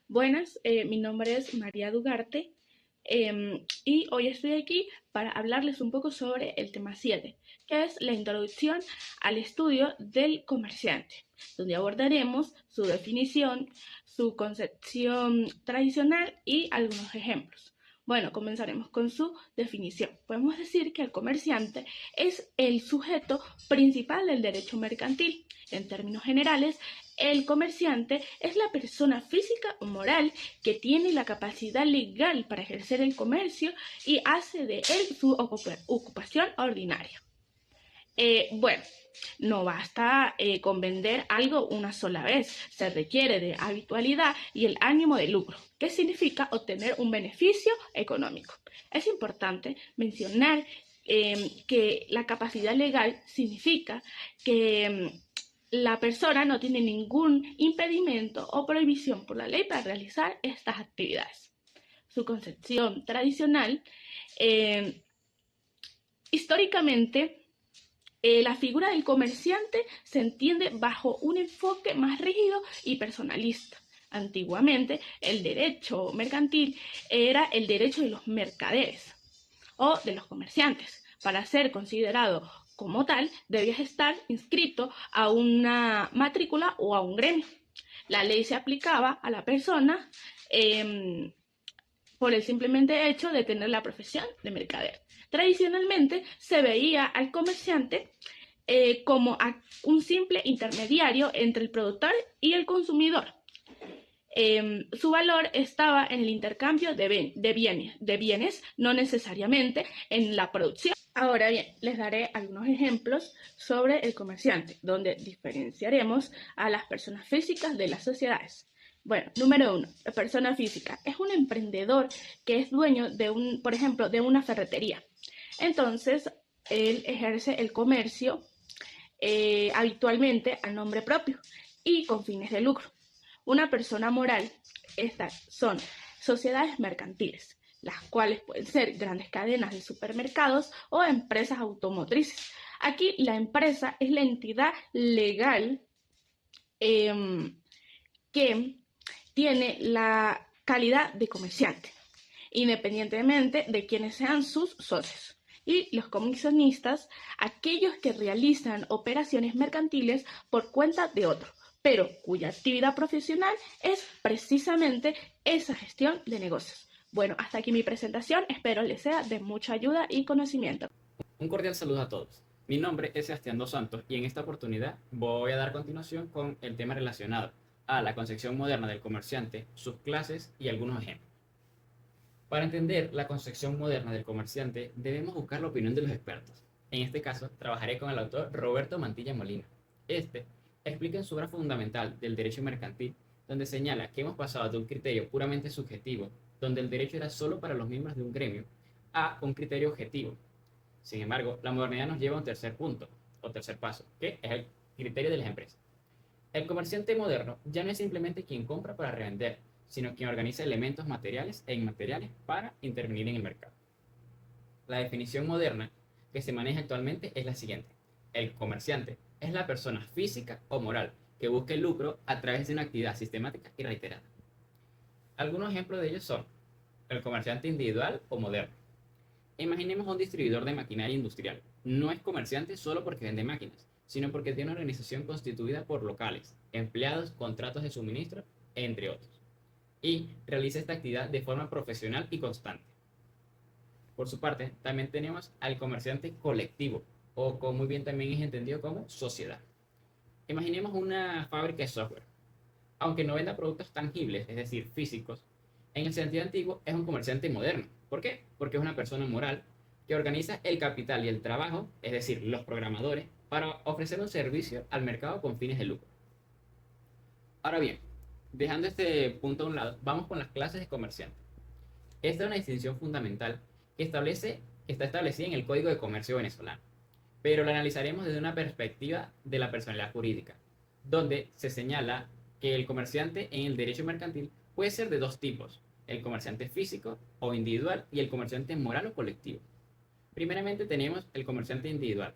Buenas, mi nombre es María Dugarte y hoy estoy aquí para hablarles un poco sobre el tema 7, que es la introducción al estudio del comerciante, donde abordaremos su definición, su concepción tradicional y algunos ejemplos. Bueno, comenzaremos con su definición. Podemos decir que el comerciante es el sujeto principal del derecho mercantil. En términos generales, el comerciante es la persona física o moral que tiene la capacidad legal para ejercer el comercio y hace de él su ocupación ordinaria. Bueno, no basta con vender algo una sola vez, se requiere de habitualidad y el ánimo de lucro, que significa obtener un beneficio económico. Es importante mencionar que la capacidad legal significa que la persona no tiene ningún impedimento o prohibición por la ley para realizar estas actividades. Su concepción tradicional, eh, históricamente, la figura del comerciante se entiende bajo un enfoque más rígido y personalista. Antiguamente, el derecho mercantil era el derecho de los mercaderes o de los comerciantes. Para ser considerado como tal, debías estar inscrito a una matrícula o a un gremio. La ley se aplicaba a la persona por el simplemente hecho de tener la profesión de mercader. Tradicionalmente se veía al comerciante como a un simple intermediario entre el productor y el consumidor. Su valor estaba en el intercambio de bienes, no necesariamente en la producción. Ahora bien, les daré algunos ejemplos sobre el comerciante, donde diferenciaremos a las personas físicas de las sociedades. Bueno, número uno, la persona física es un emprendedor que es dueño por ejemplo, de una ferretería. Entonces, él ejerce el comercio habitualmente a nombre propio y con fines de lucro. Una persona moral, estas son sociedades mercantiles, las cuales pueden ser grandes cadenas de supermercados o empresas automotrices. Aquí la empresa es la entidad legal que tiene la calidad de comerciante, independientemente de quienes sean sus socios. Y los comisionistas, aquellos que realizan operaciones mercantiles por cuenta de otro, pero cuya actividad profesional es precisamente esa gestión de negocios. Bueno, hasta aquí mi presentación, espero les sea de mucha ayuda y conocimiento. Un cordial saludo a todos. Mi nombre es Sebastián Dos Santos y en esta oportunidad voy a dar continuación con el tema relacionado a la concepción moderna del comerciante, sus clases y algunos ejemplos. Para entender la concepción moderna del comerciante debemos buscar la opinión de los expertos. En este caso, trabajaré con el autor Roberto Mantilla Molina. Este explica en su obra fundamental del derecho mercantil, donde señala que hemos pasado de un criterio puramente subjetivo, donde el derecho era solo para los miembros de un gremio, a un criterio objetivo. Sin embargo, la modernidad nos lleva a un tercer punto, o tercer paso, que es el criterio de las empresas. El comerciante moderno ya no es simplemente quien compra para revender, sino quien organiza elementos materiales e inmateriales para intervenir en el mercado. La definición moderna que se maneja actualmente es la siguiente. El comerciante es la persona física o moral que busca el lucro a través de una actividad sistemática y reiterada. Algunos ejemplos de ellos son el comerciante individual o moderno. Imaginemos un distribuidor de maquinaria industrial. No es comerciante solo porque vende máquinas, sino porque tiene una organización constituida por locales, empleados, contratos de suministro, entre otros, y realiza esta actividad de forma profesional y constante. Por su parte, también tenemos al comerciante colectivo, o como muy bien también es entendido como sociedad. Imaginemos una fábrica de software. Aunque no venda productos tangibles, es decir, físicos, en el sentido antiguo es un comerciante moderno. ¿Por qué? Porque es una persona moral que organiza el capital y el trabajo, es decir, los programadores, para ofrecer un servicio al mercado con fines de lucro. Ahora bien, dejando este punto a un lado, vamos con las clases de comerciante. Esta es una distinción fundamental que está establecida en el Código de Comercio venezolano, pero la analizaremos desde una perspectiva de la personalidad jurídica, donde se señala que el comerciante en el derecho mercantil puede ser de dos tipos, el comerciante físico o individual y el comerciante moral o colectivo. Primeramente tenemos el comerciante individual.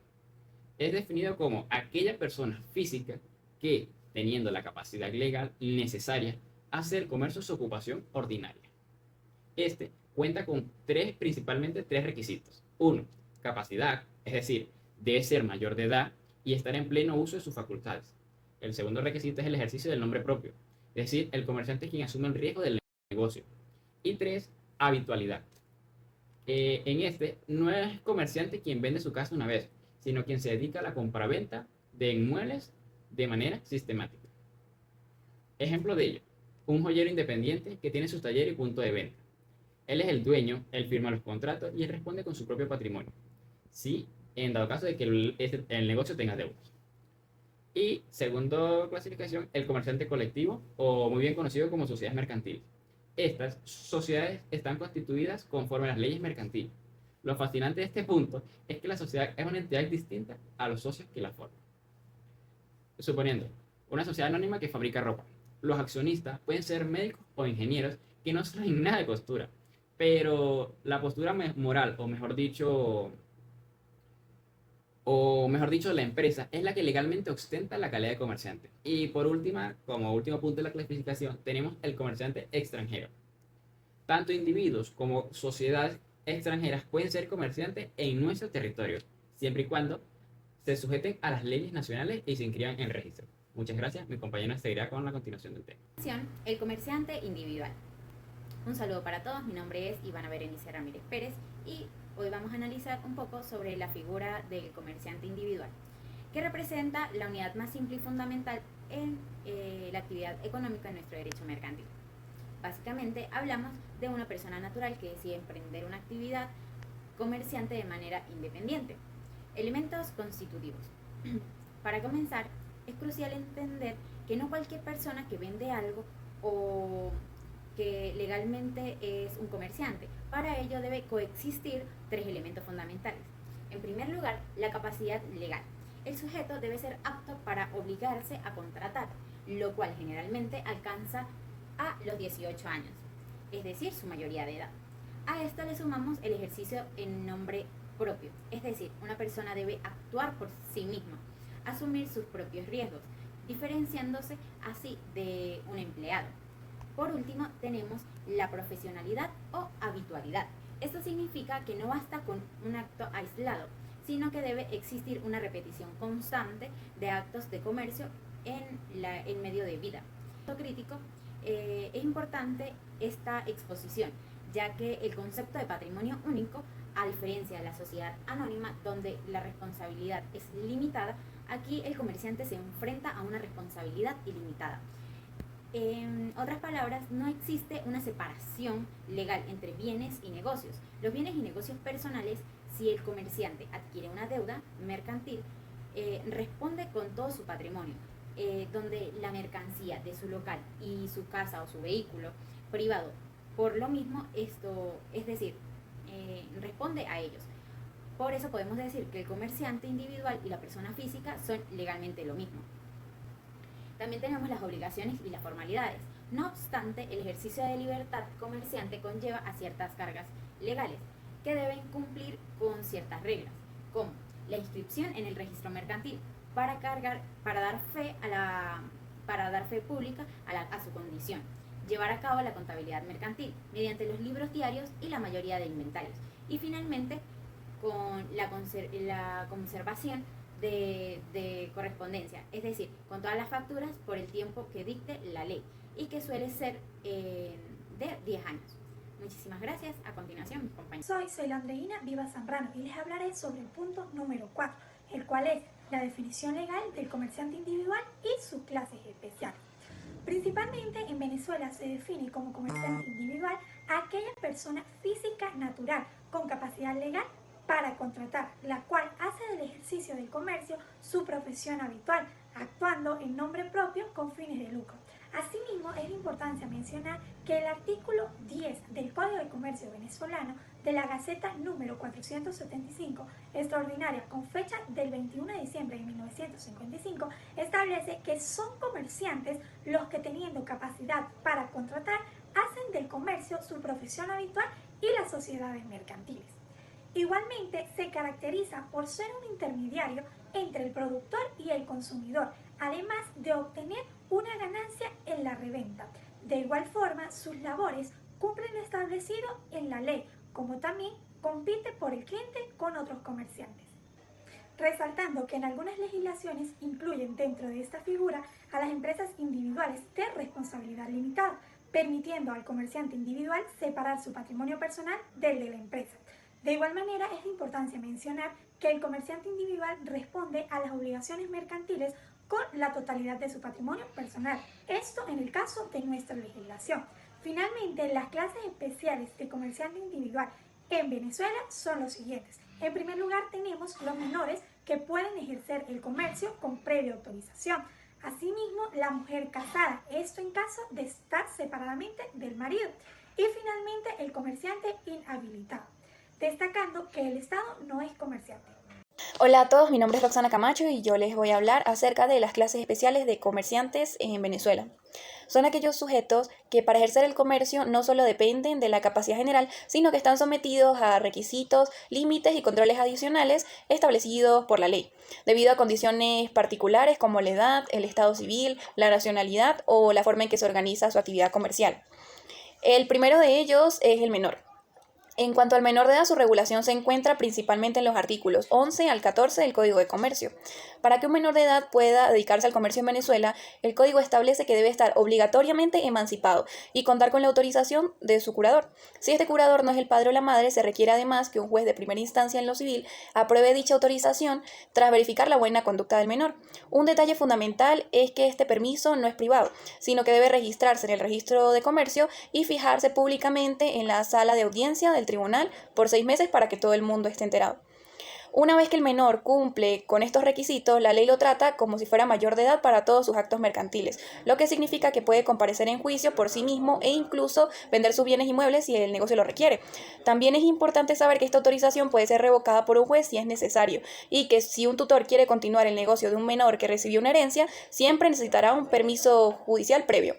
Es definido como aquella persona física que, teniendo la capacidad legal necesaria hace del comercio su ocupación ordinaria. Este cuenta con principalmente tres requisitos. Uno, capacidad, es decir, debe ser mayor de edad y estar en pleno uso de sus facultades. El segundo requisito es el ejercicio del nombre propio, es decir, el comerciante es quien asume el riesgo del negocio. Y tres, habitualidad. En este, no es comerciante quien vende su casa una vez, sino quien se dedica a la compraventa de inmuebles de manera sistemática. Ejemplo de ello, un joyero independiente que tiene su taller y punto de venta. Él es el dueño, él firma los contratos y él responde con su propio patrimonio. Sí, en dado caso de que el negocio tenga deudas. Y segundo clasificación, el comerciante colectivo, o muy bien conocido como sociedades mercantiles. Estas sociedades están constituidas conforme a las leyes mercantiles. Lo fascinante de este punto es que la sociedad es una entidad distinta a los socios que la forman. Suponiendo, una sociedad anónima que fabrica ropa. Los accionistas pueden ser médicos o ingenieros que no saben nada de costura, pero la postura moral, o mejor dicho, la empresa es la que legalmente ostenta la calidad de comerciante. Y por última, como último punto de la clasificación, tenemos el comerciante extranjero. Tanto individuos como sociedades extranjeras pueden ser comerciantes en nuestro territorio, siempre y cuando se sujeten a las leyes nacionales y se inscriban en registro. Muchas gracias, mi compañero seguirá con la continuación del tema. El comerciante individual. Un saludo para todos, mi nombre es Ivana Berenice Ramírez Pérez y hoy vamos a analizar un poco sobre la figura del comerciante individual, que representa la unidad más simple y fundamental en la actividad económica en nuestro derecho mercantil. Básicamente hablamos de una persona natural que decide emprender una actividad comerciante de manera independiente. Elementos constitutivos. Para comenzar, es crucial entender que no cualquier persona que vende algo o que legalmente es un comerciante. Para ello debe coexistir tres elementos fundamentales. En primer lugar, la capacidad legal. El sujeto debe ser apto para obligarse a contratar, lo cual generalmente alcanza a los 18 años, es decir, su mayoría de edad. A esto le sumamos el ejercicio en nombre propio, es decir, una persona debe actuar por sí misma, asumir sus propios riesgos, diferenciándose así de un empleado. Por último, tenemos la profesionalidad o habitualidad. Esto significa que no basta con un acto aislado, sino que debe existir una repetición constante de actos de comercio en medio de vida. Crítico, es importante esta exposición, ya que el concepto de patrimonio único, a diferencia de la sociedad anónima, donde la responsabilidad es limitada, aquí el comerciante se enfrenta a una responsabilidad ilimitada. En otras palabras, no existe una separación legal entre bienes y negocios. Los bienes y negocios personales, si el comerciante adquiere una deuda mercantil, responde con todo su patrimonio, donde la mercancía de su local y su casa o su vehículo privado, por lo mismo, responde a ellos. Por eso podemos decir que el comerciante individual y la persona física son legalmente lo mismo. También tenemos las obligaciones y las formalidades. No obstante, el ejercicio de libertad comerciante conlleva a ciertas cargas legales que deben cumplir con ciertas reglas, como la inscripción en el registro mercantil para dar fe pública a su condición, llevar a cabo la contabilidad mercantil mediante los libros diarios y la mayoría de inventarios, y finalmente con la conservación de correspondencia, es decir, con todas las facturas por el tiempo que dicte la ley y que suele ser de 10 años. Muchísimas gracias. A continuación, mis compañeros. Soy la Andreina Viva Zambrano y les hablaré sobre el punto número 4, el cual es la definición legal del comerciante individual y sus clases especiales. Principalmente en Venezuela se define como comerciante individual a aquella persona física natural con capacidad legal para contratar, la cual hace del ejercicio del comercio su profesión habitual, actuando en nombre propio con fines de lucro. Asimismo, es de importancia mencionar que el artículo 10 del Código de Comercio venezolano de la Gaceta número 475, extraordinaria con fecha del 21 de diciembre de 1955, establece que son comerciantes los que, teniendo capacidad para contratar, hacen del comercio su profesión habitual y las sociedades mercantiles. Igualmente, se caracteriza por ser un intermediario entre el productor y el consumidor, además de obtener una ganancia en la reventa. De igual forma, sus labores cumplen lo establecido en la ley, como también compite por el cliente con otros comerciantes. Resaltando que en algunas legislaciones incluyen dentro de esta figura a las empresas individuales de responsabilidad limitada, permitiendo al comerciante individual separar su patrimonio personal del de la empresa. De igual manera, es de importancia mencionar que el comerciante individual responde a las obligaciones mercantiles con la totalidad de su patrimonio personal. Esto en el caso de nuestra legislación. Finalmente, las clases especiales de comerciante individual en Venezuela son los siguientes. En primer lugar, tenemos los menores que pueden ejercer el comercio con previa autorización. Asimismo, la mujer casada, esto en caso de estar separadamente del marido. Y finalmente, el comerciante inhabilitado, destacando que el Estado no es comerciante. Hola a todos, mi nombre es Roxana Camacho y yo les voy a hablar acerca de las clases especiales de comerciantes en Venezuela. Son aquellos sujetos que para ejercer el comercio no solo dependen de la capacidad general, sino que están sometidos a requisitos, límites y controles adicionales establecidos por la ley, debido a condiciones particulares como la edad, el estado civil, la nacionalidad o la forma en que se organiza su actividad comercial. El primero de ellos es el menor. En cuanto al menor de edad, su regulación se encuentra principalmente en los artículos 11 al 14 del Código de Comercio. Para que un menor de edad pueda dedicarse al comercio en Venezuela, el Código establece que debe estar obligatoriamente emancipado y contar con la autorización de su curador. Si este curador no es el padre o la madre, se requiere además que un juez de primera instancia en lo civil apruebe dicha autorización tras verificar la buena conducta del menor. Un detalle fundamental es que este permiso no es privado, sino que debe registrarse en el registro de comercio y fijarse públicamente en la sala de audiencia del tribunal por 6 meses para que todo el mundo esté enterado. Una vez que el menor cumple con estos requisitos, la ley lo trata como si fuera mayor de edad para todos sus actos mercantiles, lo que significa que puede comparecer en juicio por sí mismo e incluso vender sus bienes inmuebles si el negocio lo requiere. También es importante saber que esta autorización puede ser revocada por un juez si es necesario y que si un tutor quiere continuar el negocio de un menor que recibió una herencia, siempre necesitará un permiso judicial previo.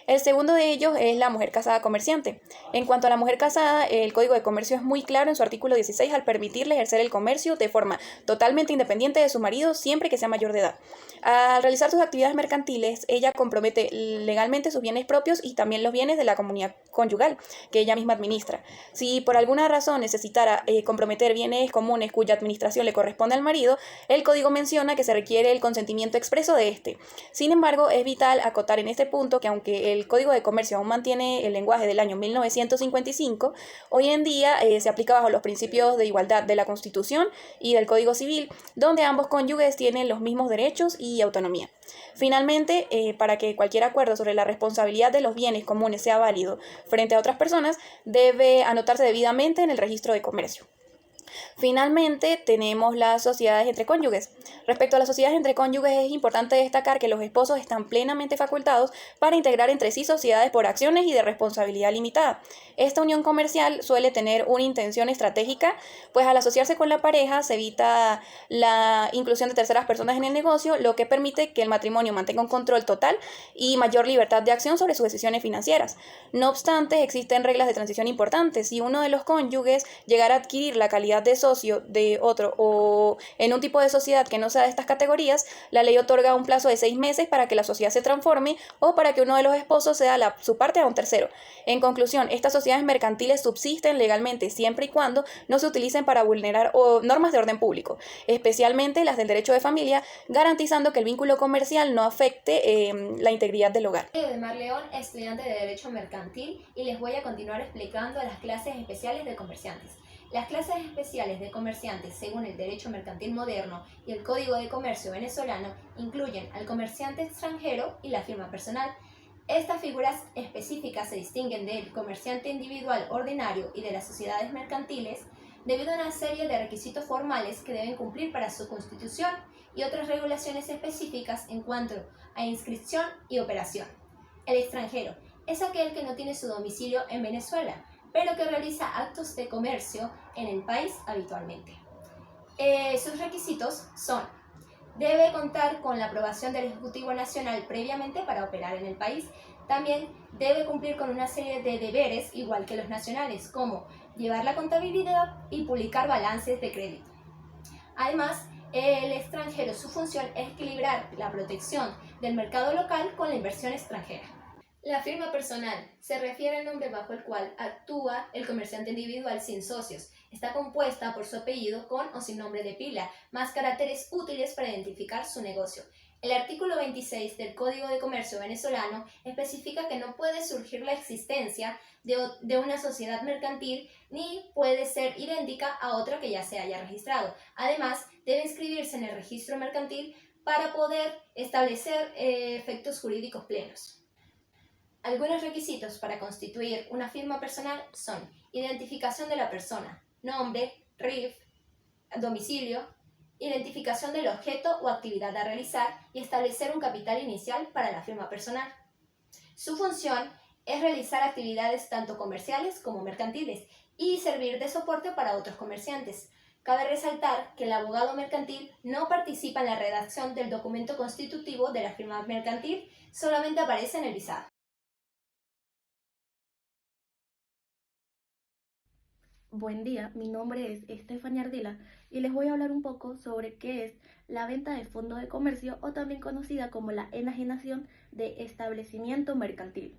El segundo de ellos es la mujer casada comerciante. En cuanto a la mujer casada, el Código de Comercio es muy claro en su artículo 16 al permitirle ejercer el comercio de forma totalmente independiente de su marido siempre que sea mayor de edad. Al realizar sus actividades mercantiles, ella compromete legalmente sus bienes propios y también los bienes de la comunidad conyugal que ella misma administra. Si por alguna razón necesitara comprometer bienes comunes cuya administración le corresponde al marido, el Código menciona que se requiere el consentimiento expreso de éste. Sin embargo, es vital acotar en este punto que aunque el Código de Comercio aún mantiene el lenguaje del año 1955, hoy en día se aplica bajo los principios de igualdad de la Constitución y del Código Civil, donde ambos cónyuges tienen los mismos derechos y autonomía. Finalmente, para que cualquier acuerdo sobre la responsabilidad de los bienes comunes sea válido frente a otras personas, debe anotarse debidamente en el registro de comercio. Finalmente, tenemos las sociedades entre cónyuges. Respecto a las sociedades entre cónyuges, es importante destacar que los esposos están plenamente facultados para integrar entre sí sociedades por acciones y de responsabilidad limitada. Esta unión comercial suele tener una intención estratégica, pues al asociarse con la pareja se evita la inclusión de terceras personas en el negocio, lo que permite que el matrimonio mantenga un control total y mayor libertad de acción sobre sus decisiones financieras. No obstante, existen reglas de transición importantes. Si uno de los cónyuges llegara a adquirir la calidad de socio de otro o en un tipo de sociedad que no sea de estas categorías, la ley otorga un plazo de 6 meses para que la sociedad se transforme o para que uno de los esposos ceda su parte a un tercero. En conclusión, estas sociedades mercantiles subsisten legalmente siempre y cuando no se utilicen para vulnerar normas de orden público, especialmente las del derecho de familia, garantizando que el vínculo comercial no afecte la integridad del hogar. Soy Edemar León, estudiante de Derecho Mercantil, y les voy a continuar explicando las clases especiales de comerciantes. Las clases especiales de comerciantes, según el derecho mercantil moderno y el Código de Comercio venezolano, incluyen al comerciante extranjero y la firma personal. Estas figuras específicas se distinguen del comerciante individual ordinario y de las sociedades mercantiles debido a una serie de requisitos formales que deben cumplir para su constitución y otras regulaciones específicas en cuanto a inscripción y operación. El extranjero es aquel que no tiene su domicilio en Venezuela, pero que realiza actos de comercio en el país habitualmente. Sus requisitos son: debe contar con la aprobación del Ejecutivo Nacional previamente para operar en el país. También debe cumplir con una serie de deberes, igual que los nacionales, como llevar la contabilidad y publicar balances de crédito. Además, el extranjero, su función es equilibrar la protección del mercado local con la inversión extranjera. La firma personal se refiere al nombre bajo el cual actúa el comerciante individual sin socios. Está compuesta por su apellido con o sin nombre de pila, más caracteres útiles para identificar su negocio. El artículo 26 del Código de Comercio venezolano especifica que no puede surgir la existencia de una sociedad mercantil ni puede ser idéntica a otra que ya se haya registrado. Además, debe inscribirse en el registro mercantil para poder establecer efectos jurídicos plenos. Algunos requisitos para constituir una firma personal son identificación de la persona, nombre, RIF, domicilio, identificación del objeto o actividad a realizar y establecer un capital inicial para la firma personal. Su función es realizar actividades tanto comerciales como mercantiles y servir de soporte para otros comerciantes. Cabe resaltar que el abogado mercantil no participa en la redacción del documento constitutivo de la firma mercantil, solamente aparece en el visado. Buen día, mi nombre es Estefanía Ardila y les voy a hablar un poco sobre qué es la venta de fondo de comercio o también conocida como la enajenación de establecimiento mercantil.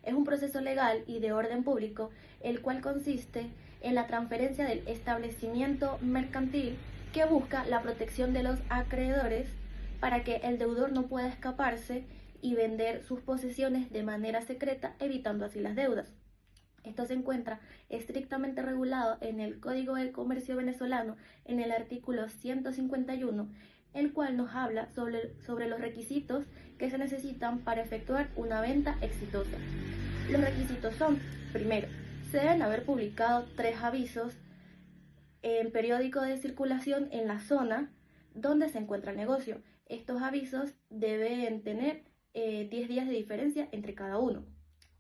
Es un proceso legal y de orden público el cual consiste en la transferencia del establecimiento mercantil que busca la protección de los acreedores para que el deudor no pueda escaparse y vender sus posesiones de manera secreta, evitando así las deudas. Esto se encuentra estrictamente regulado en el Código del Comercio venezolano en el artículo 151, el cual nos habla sobre los requisitos que se necesitan para efectuar una venta exitosa. Los requisitos son, primero, se deben haber publicado 3 avisos en periódico de circulación en la zona donde se encuentra el negocio. Estos avisos deben tener 10 días de diferencia entre cada uno.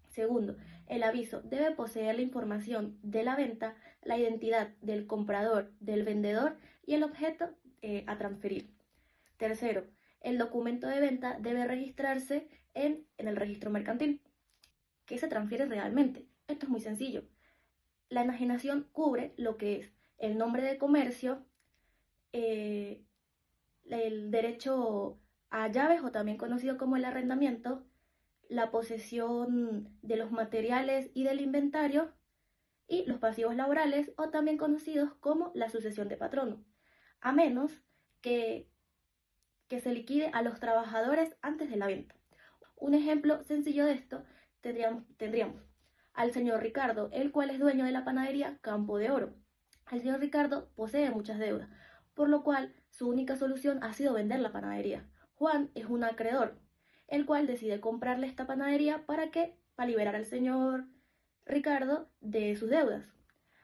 Segundo, el aviso debe poseer la información de la venta, la identidad del comprador, del vendedor y el objeto a transferir. Tercero, el documento de venta debe registrarse en el registro mercantil. ¿Qué se transfiere realmente? Esto es muy sencillo. La enajenación cubre lo que es el nombre de comercio, el derecho a llaves o también conocido como el arrendamiento, la posesión de los materiales y del inventario y los pasivos laborales o también conocidos como la sucesión de patrono, a menos que se liquide a los trabajadores antes de la venta. Un ejemplo sencillo de esto tendríamos al señor Ricardo, el cual es dueño de la panadería Campo de Oro. El señor Ricardo posee muchas deudas, por lo cual su única solución ha sido vender la panadería. Juan es un acreedor, el cual decide comprarle esta panadería para liberar al señor Ricardo de sus deudas.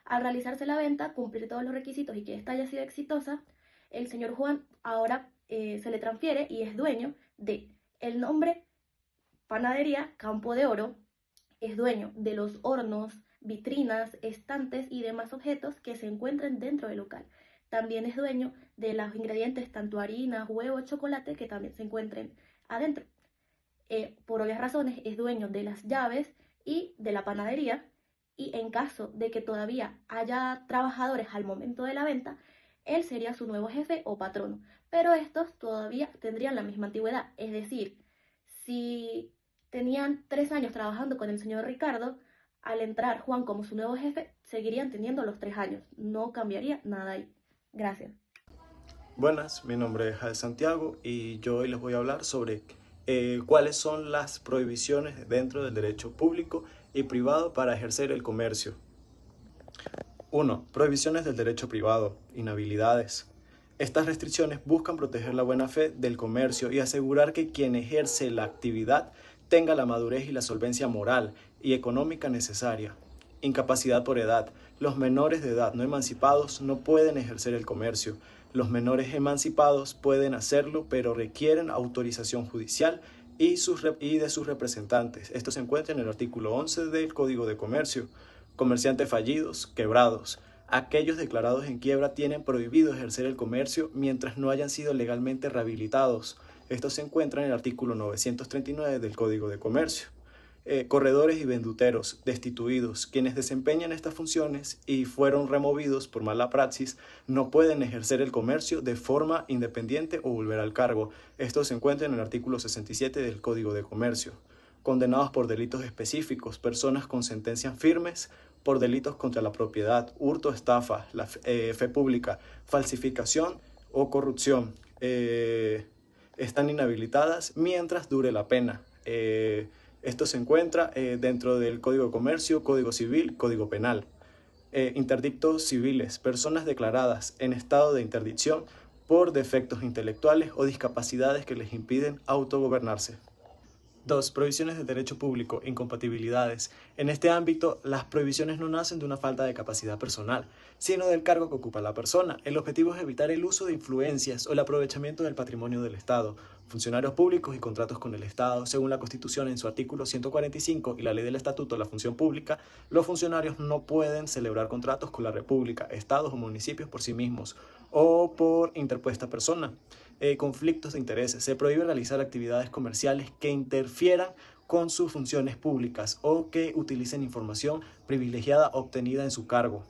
Al realizarse la venta, cumplir todos los requisitos y que ésta haya sido exitosa, el señor Juan ahora se le transfiere y es dueño de el nombre Panadería Campo de Oro, es dueño de los hornos, vitrinas, estantes y demás objetos que se encuentren dentro del local. También es dueño de los ingredientes tanto harina, huevo, chocolate que también se encuentren adentro. Por obvias razones es dueño de las llaves y de la panadería, y en caso de que todavía haya trabajadores al momento de la venta, él sería su nuevo jefe o patrono, pero estos todavía tendrían la misma antigüedad, es decir, si tenían 3 años trabajando con el señor Ricardo, al entrar Juan como su nuevo jefe, seguirían teniendo los 3 años, no cambiaría nada ahí. Gracias. Buenas, mi nombre es Jade Santiago y yo hoy les voy a hablar sobre cuáles son las prohibiciones dentro del derecho público y privado para ejercer el comercio. 1. Prohibiciones del derecho privado, inhabilidades. Estas restricciones buscan proteger la buena fe del comercio y asegurar que quien ejerce la actividad tenga la madurez y la solvencia moral y económica necesaria. Incapacidad por edad. Los menores de edad no emancipados no pueden ejercer el comercio. Los menores emancipados pueden hacerlo, pero requieren autorización judicial y de sus representantes. Esto se encuentra en el artículo 11 del Código de Comercio. Comerciantes fallidos, quebrados. Aquellos declarados en quiebra tienen prohibido ejercer el comercio mientras no hayan sido legalmente rehabilitados. Esto se encuentra en el artículo 939 del Código de Comercio. Corredores y venduteros destituidos, quienes desempeñan estas funciones y fueron removidos por mala praxis, no pueden ejercer el comercio de forma independiente o volver al cargo. Esto se encuentra en el artículo 67 del Código de Comercio. condenados por delitos específicos, personas con sentencias firmes por delitos contra la propiedad, hurto, estafa, fe pública, falsificación o corrupción. Están inhabilitadas mientras dure la pena. Esto se encuentra dentro del Código de Comercio, Código Civil, Código Penal. Interdictos civiles, personas declaradas en estado de interdicción por defectos intelectuales o discapacidades que les impiden autogobernarse. 2. Prohibiciones del derecho público, incompatibilidades. En este ámbito, las prohibiciones no nacen de una falta de capacidad personal, sino del cargo que ocupa la persona. El objetivo es evitar el uso de influencias o el aprovechamiento del patrimonio del Estado. Funcionarios públicos y contratos con el Estado. Según la Constitución, en su artículo 145 y la Ley del Estatuto de la Función Pública, los funcionarios no pueden celebrar contratos con la República, estados o municipios por sí mismos o por interpuesta persona. Conflictos de intereses. Se prohíbe realizar actividades comerciales que interfieran con sus funciones públicas o que utilicen información privilegiada obtenida en su cargo.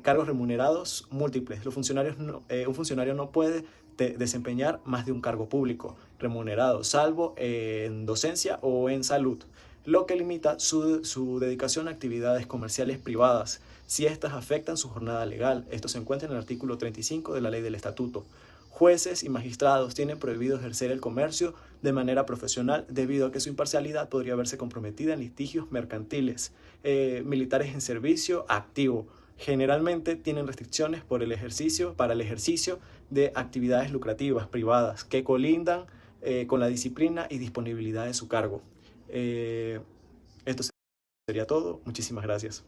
Cargos remunerados múltiples. Un funcionario no puede desempeñar más de un cargo público remunerado, salvo en docencia o en salud, lo que limita su dedicación a actividades comerciales privadas, si éstas afectan su jornada legal. Esto se encuentra en el artículo 35 de la Ley del Estatuto. Jueces y magistrados tienen prohibido ejercer el comercio de manera profesional debido a que su imparcialidad podría verse comprometida en litigios mercantiles. Militares en servicio activo generalmente tienen restricciones para el ejercicio de actividades lucrativas privadas que colindan con la disciplina y disponibilidad de su cargo. Esto sería todo. Muchísimas gracias.